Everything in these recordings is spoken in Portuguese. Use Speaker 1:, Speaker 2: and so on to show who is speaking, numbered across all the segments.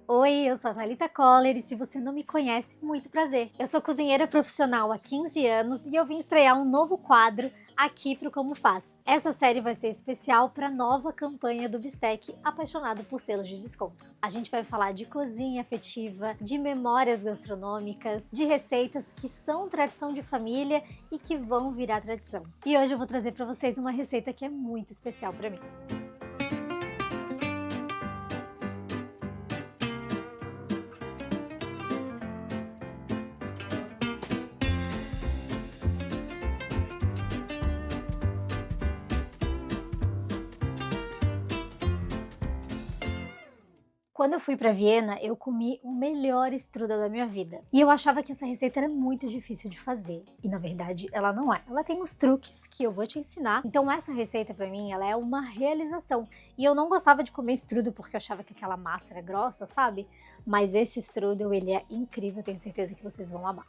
Speaker 1: Oi, eu sou a Thalita Koller e se você não me conhece, muito prazer. Eu sou cozinheira profissional há 15 anos e eu vim estrear um novo quadro aqui pro Como Faz. Essa série vai ser especial para a nova campanha do Bistec Apaixonado por Selos de Desconto. A gente vai falar de cozinha afetiva, de memórias gastronômicas, de receitas que são tradição de família e que vão virar tradição. E hoje eu vou trazer para vocês uma receita que é muito especial para mim. Quando eu fui para Viena, eu comi o melhor strudel da minha vida. E eu achava que essa receita era muito difícil de fazer. E na verdade, ela não é. Ela tem uns truques que eu vou te ensinar. Então essa receita para mim, ela é uma realização. E eu não gostava de comer strudel porque eu achava que aquela massa era grossa, sabe? Mas esse strudel, ele é incrível, eu tenho certeza que vocês vão amar.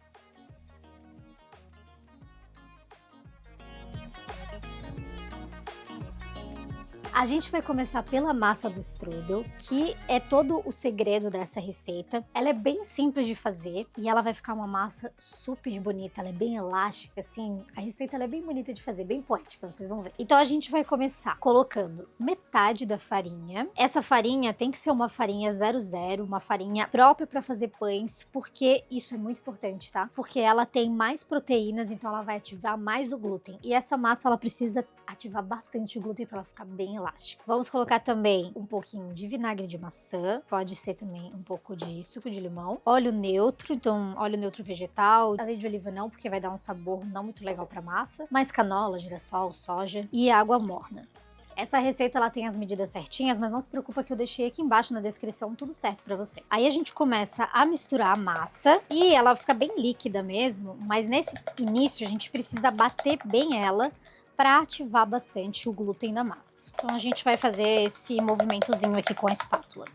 Speaker 1: A gente vai começar pela massa do strudel, que é todo o segredo dessa receita. Ela é bem simples de fazer e ela vai ficar uma massa super bonita, ela é bem elástica, assim. A receita ela é bem bonita de fazer, bem poética, vocês vão ver. Então a gente vai começar colocando metade da farinha. Essa farinha tem que ser uma farinha 00, uma farinha própria para fazer pães, porque isso é muito importante, tá? Porque ela tem mais proteínas, então ela vai ativar mais o glúten. E essa massa ela precisa ativar bastante o glúten para ela ficar bem elástica. Vamos colocar também um pouquinho de vinagre de maçã, pode ser também um pouco de suco de limão, óleo neutro, então óleo neutro vegetal, azeite de oliva não, porque vai dar um sabor não muito legal para massa, mais canola, girassol, soja e água morna. Essa receita ela tem as medidas certinhas, mas não se preocupa que eu deixei aqui embaixo na descrição tudo certo para você. Aí a gente começa a misturar a massa e ela fica bem líquida mesmo, mas nesse início a gente precisa bater bem ela para ativar bastante o glúten da massa. Então a gente vai fazer esse movimentozinho aqui com a espátula.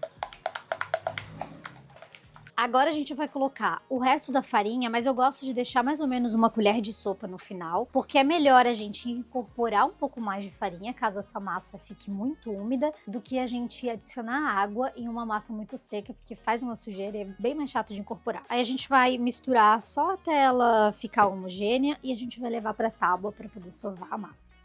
Speaker 1: Agora a gente vai colocar o resto da farinha, mas eu gosto de deixar mais ou menos uma colher de sopa no final, porque é melhor a gente incorporar um pouco mais de farinha, caso essa massa fique muito úmida, do que a gente adicionar água em uma massa muito seca, porque faz uma sujeira e é bem mais chato de incorporar. Aí a gente vai misturar só até ela ficar homogênea e a gente vai levar para a tábua para poder sovar a massa.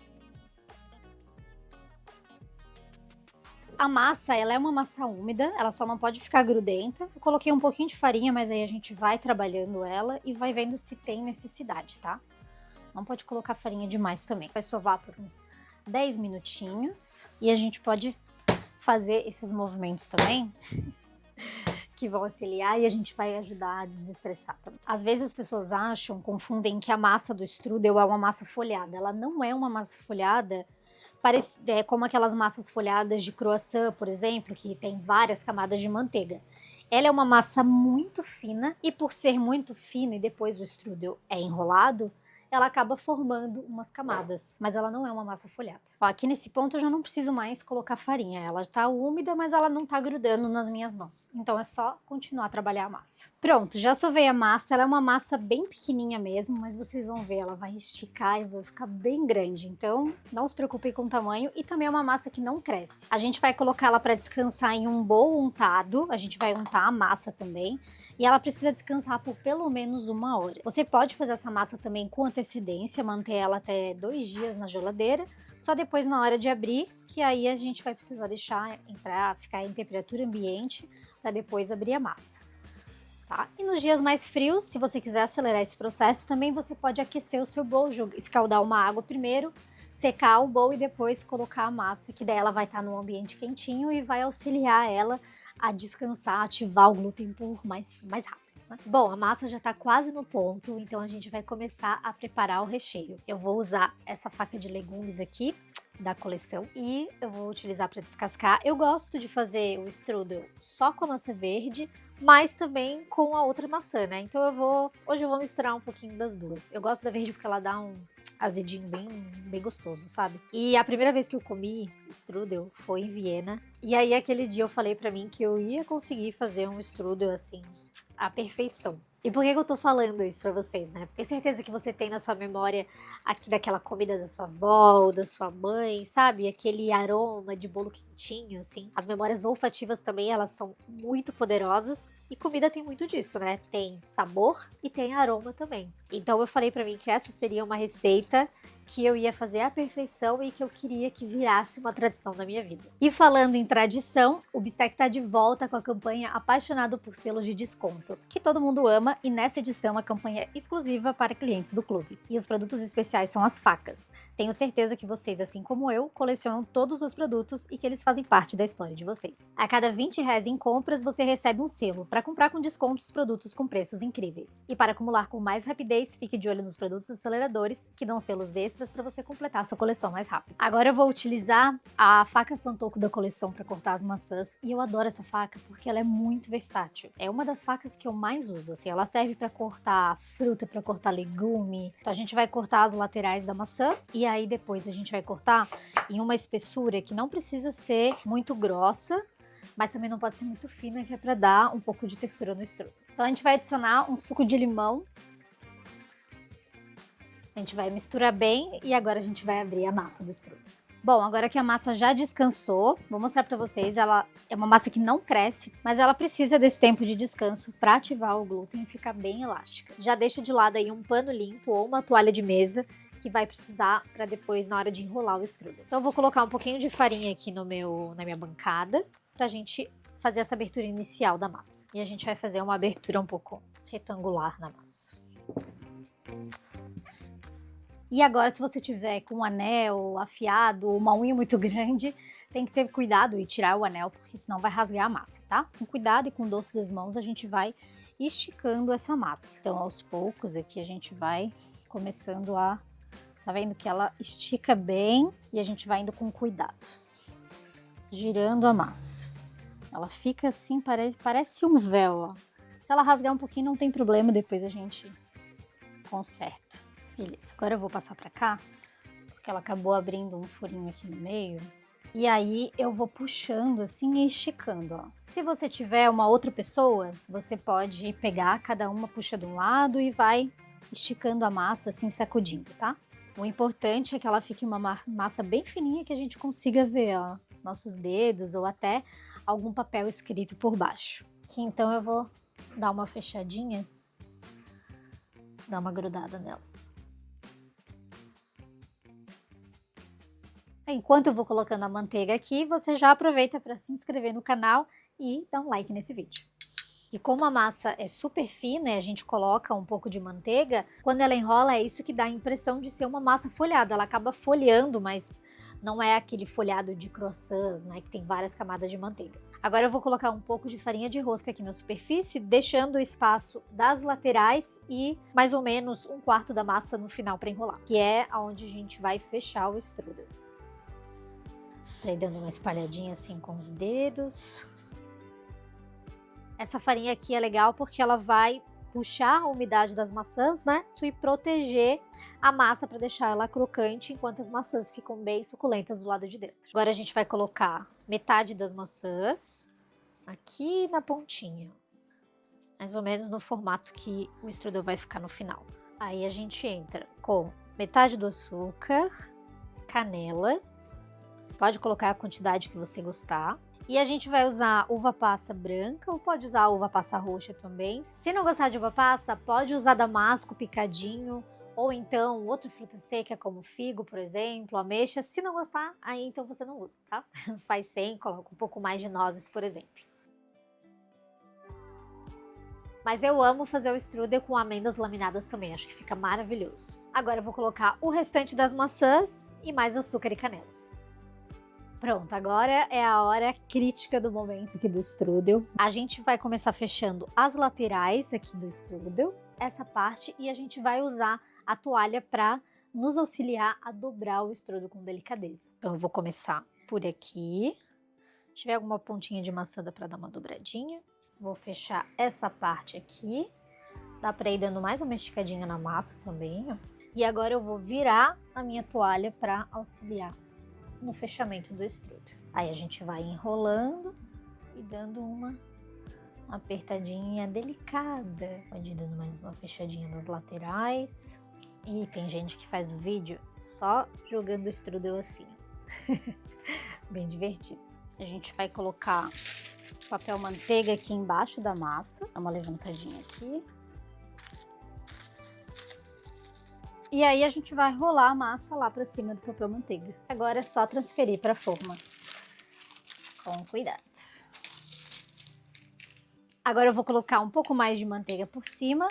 Speaker 1: A massa, ela é uma massa úmida, ela só não pode ficar grudenta. Eu coloquei um pouquinho de farinha, mas aí a gente vai trabalhando ela e vai vendo se tem necessidade, tá? Não pode colocar farinha demais também. Vai sovar por uns 10 minutinhos e a gente pode fazer esses movimentos também que vão auxiliar e a gente vai ajudar a desestressar também. Às vezes as pessoas confundem que a massa do strudel é uma massa folhada. Ela não é uma massa folhada. É como aquelas massas folhadas de croissant, por exemplo, que tem várias camadas de manteiga. Ela é uma massa muito fina e por ser muito fina e depois o strudel é enrolado, ela acaba formando umas camadas, mas ela não é uma massa folhada. Ó, aqui nesse ponto eu já não preciso mais colocar farinha, ela está úmida, mas ela não está grudando nas minhas mãos. Então é só continuar a trabalhar a massa. Pronto, já sovei a massa, ela é uma massa bem pequenininha mesmo, mas vocês vão ver, ela vai esticar e vai ficar bem grande. Então não se preocupem com o tamanho e também é uma massa que não cresce. A gente vai colocar ela para descansar em um bowl untado, a gente vai untar a massa também. E ela precisa descansar por pelo menos 1 hora. Você pode fazer essa massa também com antecedência, manter ela até 2 dias na geladeira, só depois na hora de abrir, que aí a gente vai precisar deixar entrar, ficar em temperatura ambiente, para depois abrir a massa. Tá? E nos dias mais frios, se você quiser acelerar esse processo, também você pode aquecer o seu bowl, escaldar uma água primeiro, secar o bowl e depois colocar a massa, que daí ela vai estar num ambiente quentinho e vai auxiliar ela a descansar, ativar o glúten por mais rápido, né? Bom, a massa já tá quase no ponto, então a gente vai começar a preparar o recheio. Eu vou usar essa faca de legumes aqui da coleção e eu vou utilizar para descascar. Eu gosto de fazer o strudel só com a maçã verde, mas também com a outra maçã, né? Então hoje eu vou misturar um pouquinho das duas. Eu gosto da verde porque ela dá um azedinho bem gostoso, sabe? E a primeira vez que eu comi strudel foi em Viena. E aí aquele dia eu falei pra mim que eu ia conseguir fazer um strudel assim, à perfeição. E por que eu tô falando isso pra vocês, né? Tenho certeza que você tem na sua memória aqui daquela comida da sua avó, ou da sua mãe, sabe? Aquele aroma de bolo quentinho, assim. As memórias olfativas também, elas são muito poderosas. E comida tem muito disso, né? Tem sabor e tem aroma também. Então eu falei pra mim que essa seria uma receita que eu ia fazer à perfeição e que eu queria que virasse uma tradição da minha vida. E falando em tradição, o Bistec tá de volta com a campanha Apaixonado por Selos de Desconto, que todo mundo ama, e nessa edição a campanha é exclusiva para clientes do clube. E os produtos especiais são as facas. Tenho certeza que vocês, assim como eu, colecionam todos os produtos e que eles fazem parte da história de vocês. A cada R$ 20 em compras, você recebe um selo para comprar com descontos produtos com preços incríveis. E para acumular com mais rapidez, fique de olho nos produtos aceleradores, que dão selos extras para você completar sua coleção mais rápido. Agora eu vou utilizar a faca Santoku da coleção para cortar as maçãs, e eu adoro essa faca porque ela é muito versátil. É uma das facas que eu mais uso, assim, ela serve para cortar fruta, para cortar legume. Então a gente vai cortar as laterais da maçã e aí depois a gente vai cortar em uma espessura que não precisa ser muito grossa, mas também não pode ser muito fina, que é para dar um pouco de textura no strudel. Então a gente vai adicionar um suco de limão. A gente vai misturar bem e agora a gente vai abrir a massa do strudel. Bom, agora que a massa já descansou, vou mostrar para vocês, ela é uma massa que não cresce, mas ela precisa desse tempo de descanso para ativar o glúten e ficar bem elástica. Já deixa de lado aí um pano limpo ou uma toalha de mesa, que vai precisar para depois na hora de enrolar o strudel. Então eu vou colocar um pouquinho de farinha aqui na minha bancada, pra gente fazer essa abertura inicial da massa. E a gente vai fazer uma abertura um pouco retangular na massa. E agora, se você tiver com um anel afiado ou uma unha muito grande, tem que ter cuidado e tirar o anel, porque senão vai rasgar a massa, tá? Com cuidado e com o dorso das mãos, a gente vai esticando essa massa. Então, aos poucos aqui, a gente vai começando a... Tá vendo que ela estica bem e a gente vai indo com cuidado, girando a massa. Ela fica assim, parece um véu, ó. Se ela rasgar um pouquinho, não tem problema, depois a gente conserta. Beleza, agora eu vou passar pra cá, porque ela acabou abrindo um furinho aqui no meio. E aí eu vou puxando assim e esticando, ó. Se você tiver uma outra pessoa, você pode pegar, cada uma puxa de um lado e vai esticando a massa assim, sacudindo, tá? O importante é que ela fique uma massa bem fininha, que a gente consiga ver, ó, nossos dedos ou até algum papel escrito por baixo. Aqui então eu vou dar uma fechadinha, dar uma grudada nela. Enquanto eu vou colocando a manteiga aqui, você já aproveita para se inscrever no canal e dar um like nesse vídeo. E como a massa é super fina e a gente coloca um pouco de manteiga, quando ela enrola é isso que dá a impressão de ser uma massa folhada. Ela acaba folhando, mas não é aquele folhado de croissants, né, que tem várias camadas de manteiga. Agora eu vou colocar um pouco de farinha de rosca aqui na superfície, deixando o espaço das laterais e mais ou menos um quarto da massa no final para enrolar, que é onde a gente vai fechar o strudel. Aí dando uma espalhadinha assim com os dedos. Essa farinha aqui é legal porque ela vai puxar a umidade das maçãs, né? E proteger a massa para deixar ela crocante enquanto as maçãs ficam bem suculentas do lado de dentro. Agora a gente vai colocar metade das maçãs aqui na pontinha, mais ou menos no formato que o strudel vai ficar no final. Aí a gente entra com metade do açúcar, canela. Pode colocar a quantidade que você gostar. E a gente vai usar uva passa branca ou pode usar uva passa roxa também. Se não gostar de uva passa, pode usar damasco picadinho ou então outra fruta seca como figo, por exemplo, ameixa. Se não gostar, aí então você não usa, tá? Faz sem, coloca um pouco mais de nozes, por exemplo. Mas eu amo fazer o strudel com amêndoas laminadas também, acho que fica maravilhoso. Agora eu vou colocar o restante das maçãs e mais açúcar e canela. Pronto, agora é a hora crítica do momento aqui do strudel. A gente vai começar fechando as laterais aqui do strudel, essa parte, e a gente vai usar a toalha para nos auxiliar a dobrar o strudel com delicadeza. Então eu vou começar por aqui. Se tiver alguma pontinha de maçã, dá para dar uma dobradinha. Vou fechar essa parte aqui. Dá para ir dando mais uma esticadinha na massa também, ó. E agora eu vou virar a minha toalha para auxiliar no fechamento do strudel. Aí a gente vai enrolando e dando uma apertadinha delicada. Pode ir dando mais uma fechadinha nas laterais. E tem gente que faz o vídeo só jogando o strudel assim. Bem divertido. A gente vai colocar papel manteiga aqui embaixo da massa. Dá uma levantadinha aqui. E aí a gente vai rolar a massa lá pra cima do papel manteiga. Agora é só transferir pra forma. Com cuidado. Agora eu vou colocar um pouco mais de manteiga por cima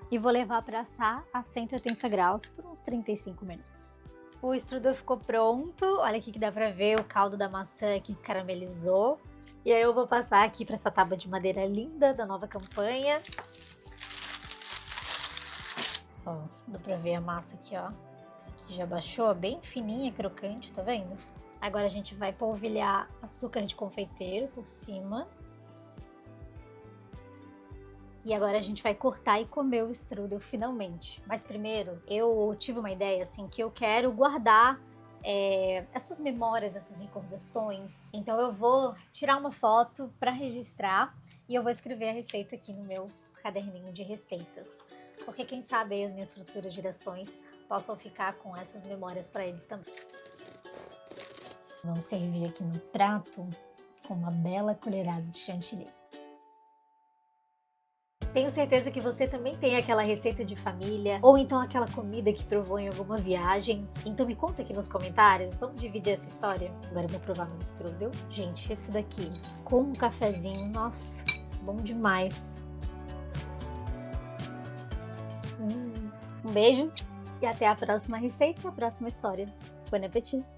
Speaker 1: e vou levar para assar a 180 graus por uns 35 minutos. O strudel ficou pronto, olha aqui que dá para ver o caldo da maçã que caramelizou. E aí eu vou passar aqui para essa tábua de madeira linda da nova campanha. Ó, dá para ver a massa aqui, ó. Aqui já baixou, bem fininha, crocante, tá vendo? Agora a gente vai polvilhar açúcar de confeiteiro por cima. E agora a gente vai cortar e comer o strudel finalmente. Mas primeiro, eu tive uma ideia assim que eu quero guardar essas memórias, essas recordações. Então eu vou tirar uma foto para registrar e eu vou escrever a receita aqui no meu caderninho de receitas. Porque quem sabe aí as minhas futuras gerações possam ficar com essas memórias para eles também. Vamos servir aqui no prato com uma bela colherada de chantilly. Tenho certeza que você também tem aquela receita de família, ou então aquela comida que provou em alguma viagem. Então me conta aqui nos comentários, vamos dividir essa história? Agora eu vou provar meu strudel. Gente, isso daqui com um cafezinho, nossa, bom demais. Um beijo e até a próxima receita, a próxima história. Bon appétit!